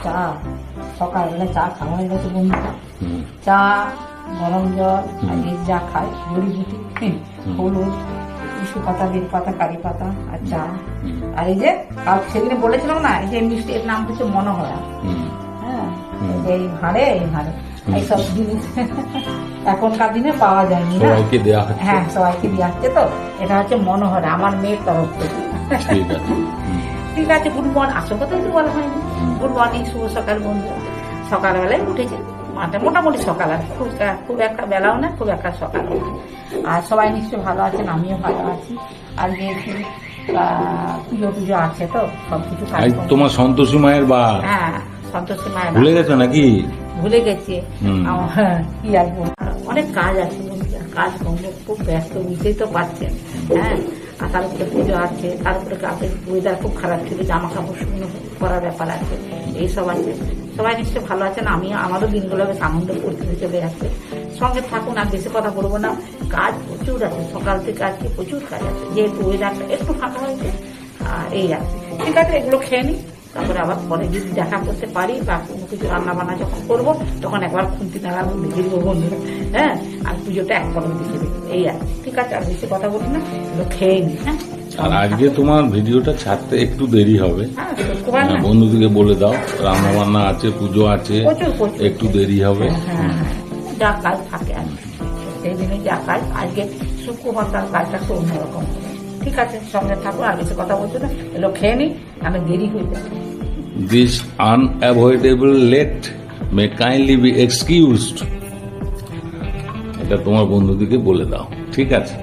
চা সকালবেলা চা খাওয়া হয়ে গেছে বন্ধুরা। চা, গরম জল, আর যা খায় জড়িবুটি, হলুদ, ইস্যু পাতা, বেলপাতা, কারি পাতা আর চা। আর এই যে সেদিনে বলেছিলাম না, এই যে মিষ্টি, এর নাম হচ্ছে মনোহরা। হ্যাঁ, এই ভাড়ে এইসব জিনিস এখনকার দিনে পাওয়া যায়নি। হ্যাঁ, সবাইকে দেওয়া হচ্ছে। তো এটা হচ্ছে মনোহরা আমার মেয়ের তরফ থেকে। ঠিক আছে, গুড মর্নিং। আসল কথা তো বলা হয়নি। গুড মর্নিং, শুভ সকাল বন্ধু। সকালবেলায় উঠেছে, মোটামুটি সকাল, আর খুব একটা বেলাও না, খুব একটা সকালও না। আর সবাই নিশ্চয়ই ভালো আছেন, আমিও ভালো আছি। আর যেহেতু পুজো আছে, তো সবকিছু তোমার সন্তোষী মায়ের বা, হ্যাঁ সন্তোষী মায়ের ভুলে গেছো নাকি? ভুলে গেছি। কি আর অনেক কাজ আছে, কাজ খুব ব্যস্ত, বুঝতেই তো পারছেন। হ্যাঁ, আর তার উপরে পুজো আছে, তার উপরে কাপড় ওয়েদার খুব খারাপ ছিল, জামা কাপড় শুকনো করার ব্যাপার আছে, এইসব আছে। সবাই নিশ্চয়ই ভালো আছেন, আমারও দিনগুলো বেশ আনন্দ করতে চলে যাচ্ছে। সঙ্গে থাকুন, আর বেশি কথা বলবো না। কাজ প্রচুর আছে, সকাল থেকে আজকে প্রচুর কাজ আছে, যেহেতু ওয়েদারটা একটু ফাঁকা হয়েছে। এই আছে, ঠিক আছে, এগুলো খেয়ে নিই, তারপরে আবার পরে যদি দেখা করতে পারি বা কোনো কিছু রান্না বান্না যখন করবো, তখন একবার খুন্তি নাড়া দেখে দেবো বন্ধুরা। হ্যাঁ, আর পুজোটা একবার দেখে দেবো, এই আছে। ঠিক আছে, আর বেশি কথা বলি না, এগুলো খেয়ে নিই। হ্যাঁ, আর আজকে তোমার ভিডিওটা ছাড়তে একটু দেরি হবে, বন্ধুদেরকে বলে দাও। রান্না বান্না আছে, পুজো আছে, একটু দেরি হবে। যা কাজ থাকে আর সেই দিনে যা কাজ, আজকে শুক্রবার, তার কাজটা একটু অন্যরকম। ঠিক আছে, সঙ্গে থাকো, আর বেশি কথা বলছো না, এগুলো খেয়ে নিই, আমি দেরি হয়ে যাবে। This unavoidable late may kindly be excused. এটা তোমার বন্ধুদেরকে বলে দাও, ঠিক আছে?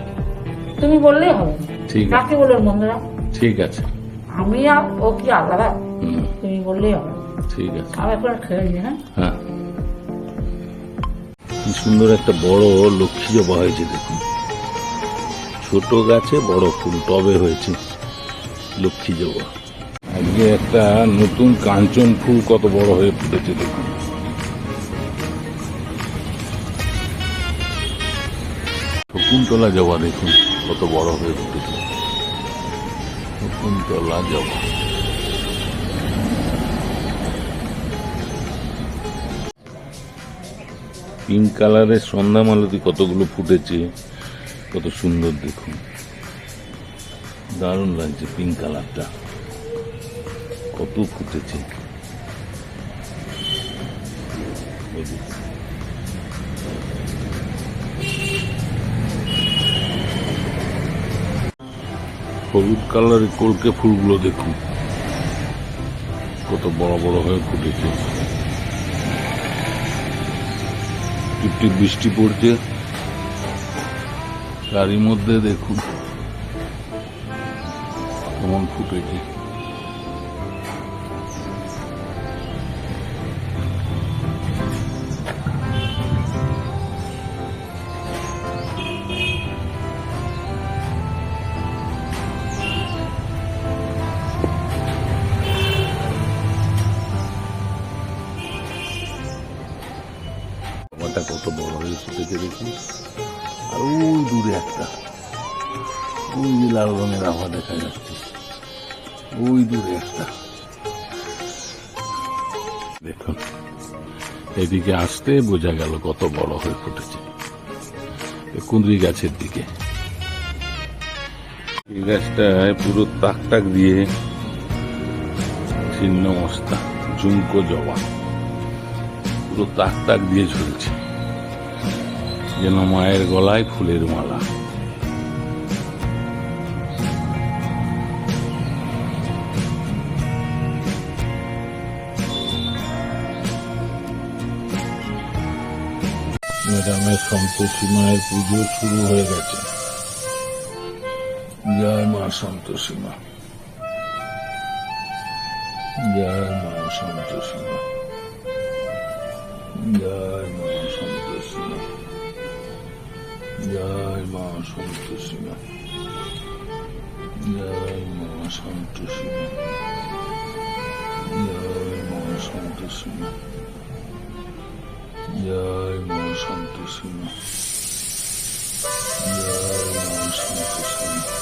তুমি বললেই হবে। ঠিক আছে, কাকে বলবেন বন্ধুরা? ঠিক আছে, আমি আর ও কি আলাদা? তুমি বললেই হবে। ঠিক আছে, আমি এখন খেয়ে নিই। হ্যাঁ, কি সুন্দর একটা বড় লক্ষ্মী জবা হয়েছে দেখুন। ছোট গাছে বড় ফুল, টবে হয়েছে লক্ষ্মী জবা। আজকে একটা নতুন কাঞ্চন ফুল কত বড় হয়ে ফুটেছে দেখুন। শকুন্তলা জবা দেখুন কত বড় হয়ে ফুটেছে, শকুন্তলা জবা। পিঙ্ক কালারের সন্ধ্যা মালতী কতগুলো ফুটেছে, কত সুন্দর দেখুন, দারুণ লাগছে। পিঙ্ক কালারটা কত ফুটেছে, হলুদ কালারের কলকে ফুলগুলো দেখুন কত বড় বড় হয়ে ফুটেছে। টিপটিপ বৃষ্টি পড়ছে, তারই মধ্যে দেখুন কেমন ফুটেছে। কত বড় হয়ে ফুটেছে দেখুন। আর ওই দূরে একটা, ওই যে লাল রঙের আভা দেখা যাচ্ছে, ওই দূরে একটা দেখুন। এদিকে আসতে বোঝা গেল কত বড় হয়ে ফুটেছে। কুঁদরি গাছের দিকে, এই গাছটায় পুরো তাক তাক দিয়ে ছিন্ন মস্তা ঝুমকো জবা, পুরো তাক তাক দিয়ে ঝুলছে, যেন মায়ের গলায় ফুলের মালা। ম্যাডামের সন্তোষী মায়ের পুজো শুরু হয়ে গেছে। জয় মা সন্তোষী মা, জয় মা সন্তোষী মা, জয় মা সন্তোষী মা, জয় মা সন্তোষী মা, জয় মা সন্তোষী মা, জয় মা সন্তোষী মা, জয় মা সন্তোষী মা, জয় মা সন্তোষী মা,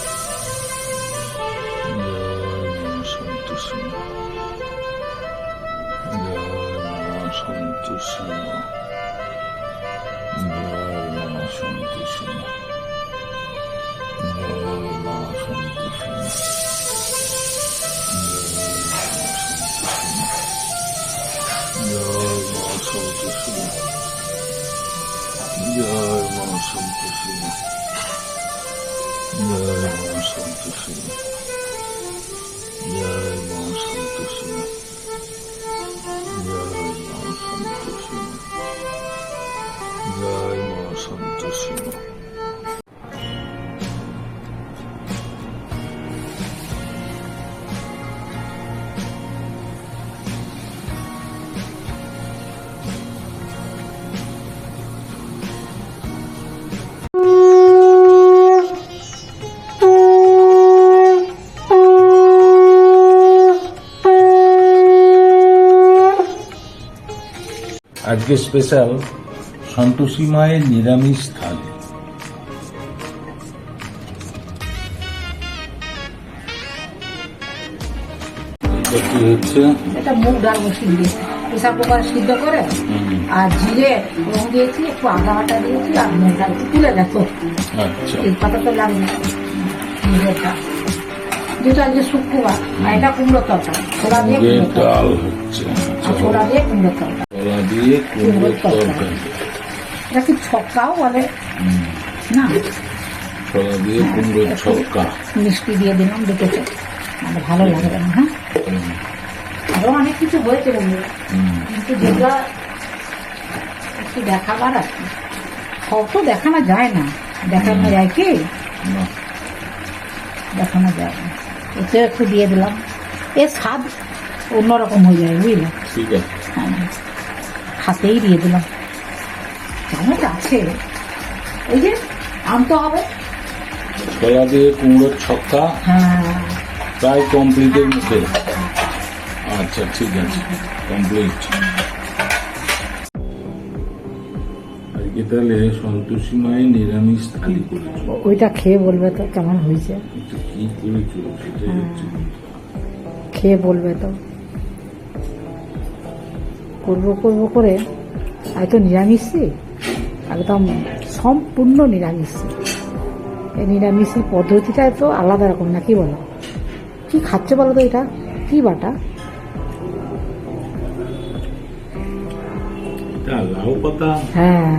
জয় মা সন্তোষী মা, জয় সন্তোষী মা, জয় মা সন্তোষী মা, জয় মা সন্তোষী মা, জয় মা সন্তোষী মা, জয় মা সন্তোষী মা, জয় মা সন্তোষী মা, জয় মা সন্তোষী মা, জয় মা সন্তোষী মা, জয় মা সন্তোষী মা। আজকে স্পেশাল সন্তোষী মায়ের নিরামিষ থালি। এটা কি হচ্ছে? এটা মুগ ডাল মসুর দিয়ে প্রেসার কুকার সিদ্ধ করে আর জিরে রং দিয়েছি, একটু আদা বাটা দিয়েছি আর মুগ ডাল তুলে গেছো। আচ্ছা, এই পাতা তো লাগবে মুগেরটা, যেটা আজকে শুক্রবার। আর এটা কুমড়ো তরকারি, ছোলা দিয়ে মুগের কুমড়ো ডাল তরকারি, হচ্ছে, আর ছোলা দিয়ে কুমড়ো তরকারি। ছোলা দিয়ে কুমড়োর তরকারি, এটা কি ছক্কাও বলে না? ছোলা দিয়ে কুমড়োর ছক্কা। মিষ্টি দিয়ে দিলাম দুটো, মানে ভালো লাগবে না। হ্যাঁ, আরো অনেক কিছু হয়েছে বন্ধুরা, কিন্তু যেটা একটু দেখাবার আর কি, সব তো দেখানো যায় না। দেখানো যায় কি? না, দেখানো যায় না। এতে একটু দিয়ে দিলাম, এর স্বাদ অন্যরকম হয়ে যায়, বুঝলে? ঠিক আছে। হ্যাঁ, হাতেই দিয়ে দিলাম। চামচ আছে, ওই যে আনতে হবে। ছোলা দিয়ে কুমড়োর ছক্কা হ্যাঁ, প্রায় কমপ্লিটের মুখে। আচ্ছা, ঠিক আছে, কমপ্লিট। আজকে তাহলে সন্তোষী মায়ের নিরামিষ থালি করেছো। ওইটা খেয়ে বলবে তো কেমন হয়েছে, এটা কি করেছো সেটাই হচ্ছে। খেয়ে বলবে তো। করবো করবো করে আর তো নিরামিষই, একদম সম্পূর্ণ নিরামিষই। এই নিরামিষের পদ্ধতিটা তো আলাদা রকম, নাকি বলো? কি খাচ্ছে বলো তো? এটা কি বাটা? এটা লাউ পাতা। হ্যাঁ,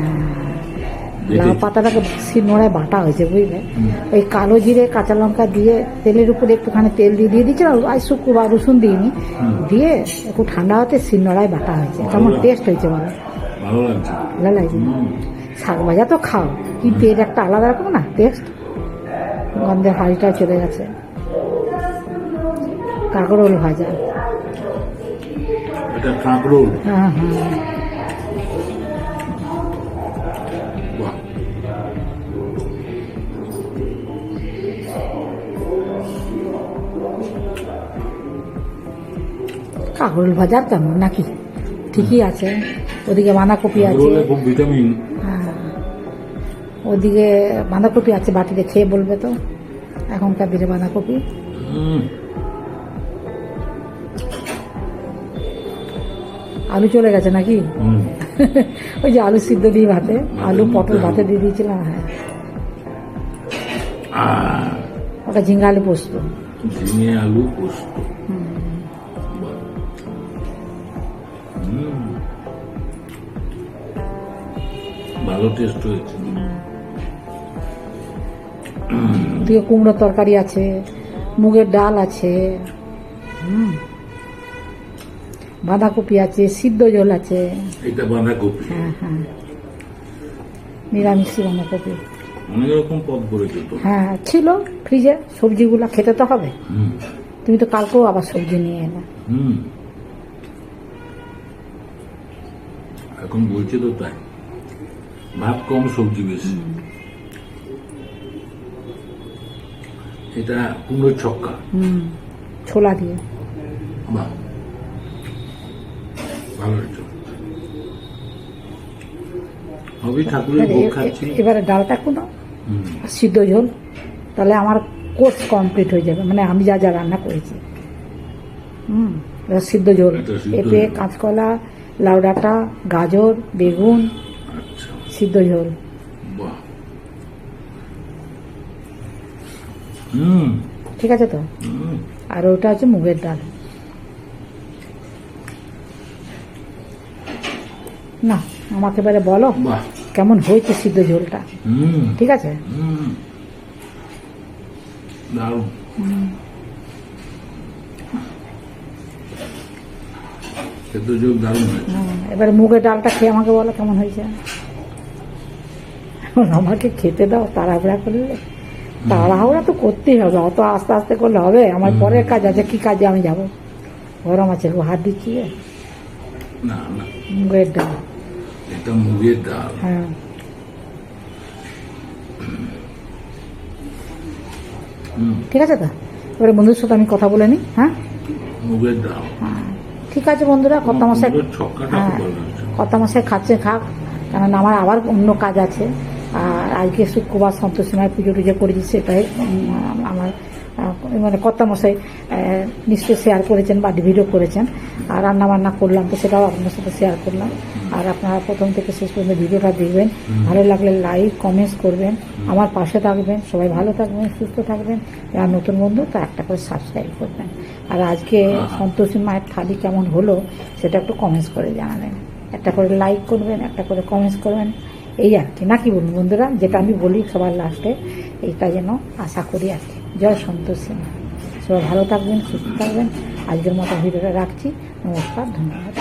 লাউ পাতাটাকে শিলনোড়ায় বাটা হয়েছে, বুঝলে? ওই কালো জিরে কাঁচা লঙ্কা দিয়ে তেলের উপরে একটুখানি তেল দিয়ে দিয়েছিলাম, আজ শুক্রবার রসুন দিইনি, দিয়ে একটু ঠান্ডা হতে শিলনোড়ায় বাটা হয়েছে। কেমন টেস্ট হয়েছে বলো? ভালো লাগছে। ভালো লাগছে। শাক ভাজা তো খাও, কিন্তু এর একটা আলাদা রকম না টেস্ট। গন্ধের হাড়িটাও চলে গেছে। কাঁকরোল ভাজা, এটা কাঁকরোল। হ্যাঁ হ্যাঁ, বাহ, কাঁকরোল ভাজা কেমন নাকি? ঠিকই আছে। ওদিকে বাঁধাকপি আছে, কাঁকরোলে খুব ভিটামিন। হ্যাঁ, ওদিকে বাঁধাকপি আছে বাটিতে, খেয়ে বলবে তো এখনকার দিনে বাঁধাকপি। আলু চলে গেছে নাকি? ওই যে আলু সিদ্ধ দিয়ে ভাতে, আলু পটল ভাতে দিয়ে দিয়েছিলাম। হ্যাঁ, ওটা ঝিঙ্গা আলু পোস্ত। ঝিঙে আলু পোস্ত। ভালো টেস্ট হয়েছে। ওদিকে কুমড়োর তরকারি আছে, মুগের ডাল আছে, বাঁধাকপি আছে, সিদ্ধ ঝোল আছে। এটা বাঁধাকপি। হ্যাঁ হ্যাঁ, নিরামিষ বাঁধাকপি। অনেক রকম পদ করেছে তো। হ্যাঁ, ছিল ফ্রিজে। সবজিগুলা খেতে তো হবে। তুমি তো কালকেও আবার সবজি নিয়ে এলে। এখন বলছে তো তাই, ভাত কম সবজি বেশি। এটা কুমড়োর ছক্কা, ছোলা দিয়ে। বাহ, ভালো হয়েছে। হবে ঠাকুরের ভোগ খাচ্ছি। এবারে ডালটা কোনো সিদ্ধ ঝোল, তাহলে আমার কোর্স কমপ্লিট হয়ে যাবে, মানে আমি যা যা রান্না করেছি। এবার সিদ্ধ ঝোল, পেঁপে, কাঁচকলা, লাউ ডাঁটা, গাজর, বেগুন, আচ্ছা, সিদ্ধ ঝোল। বাহ। হুম ঠিক আছে তো? হুম, আর ওটা হচ্ছে মুগের ডাল। না, আমাকে এবারে বলো বাহ। কেমন হয়েছে সিদ্ধ ঝোলটা। হুম ঠিক আছে? হুম, দারুণ। সেদ্ধ ঝোল দারুণ হয়েছে। এবারে মুগের ডালটা খেয়ে আমাকে বলো কেমন হয়েছে। এখন আমাকে খেতে দাও তাড়াহুড়া করলে। তাড়াহুড়া তো করতেই হবে, অত আস্তে আস্তে করলে হবে? আমার পরের কাজ আছে, কি কাজে আমি যাব? গরম আছে, হাত দিচ্ছি। না না, মুগের ডাল, এটা মুগের ডাল। হ্যাঁ। হুম, ঠিক আছে তো? এবারে বন্ধুর সাথে আমি কথা বলে নিই। হ্যাঁ, মুগের ডাল। ঠিক আছে বন্ধুরা, কর্তা মশাই, মুগের ছক্কাটা হ্যাঁ, খুব ভালো হয়েছে। কর্তা মশাই খাচ্ছে, খাক, কারণ আমার আবার অন্য কাজ আছে। আর আজকে শুক্রবার সন্তোষী মায়ের পুজো টুজো করেছি, সেটাই আমার মানে কর্তা মশাই নিশ্চয়ই শেয়ার করেছেন বা ভিডিও করেছেন। আর রান্না বান্না করলাম, তো সেটাও আপনার সাথে শেয়ার করলাম। আর আপনারা প্রথম থেকে শেষ পর্যন্ত ভিডিওটা দেখবেন, ভালো লাগলে লাইক কমেন্টস করবেন, আমার পাশে থাকবেন। সবাই ভালো থাকবেন, সুস্থ থাকবেন। আর নতুন বন্ধু তো একটা করে সাবস্ক্রাইব করবেন। আর আজকে সন্তোষী মায়ের থালি কেমন হলো সেটা একটু কমেন্টস করে জানাবেন। একটা করে লাইক করবেন, একটা করে কমেন্টস করবেন, এই আর কি। নাকি বলুন বন্ধুরা, যেটা আমি বলি সবার লাস্টে, এইটা যেন আশা করি আর কি। জয় সন্তোষী মা। সবাই ভালো থাকবেন, সুস্থ থাকবেন। আজকের মতো ভিডিওটা রাখছি। নমস্কার, ধন্যবাদ।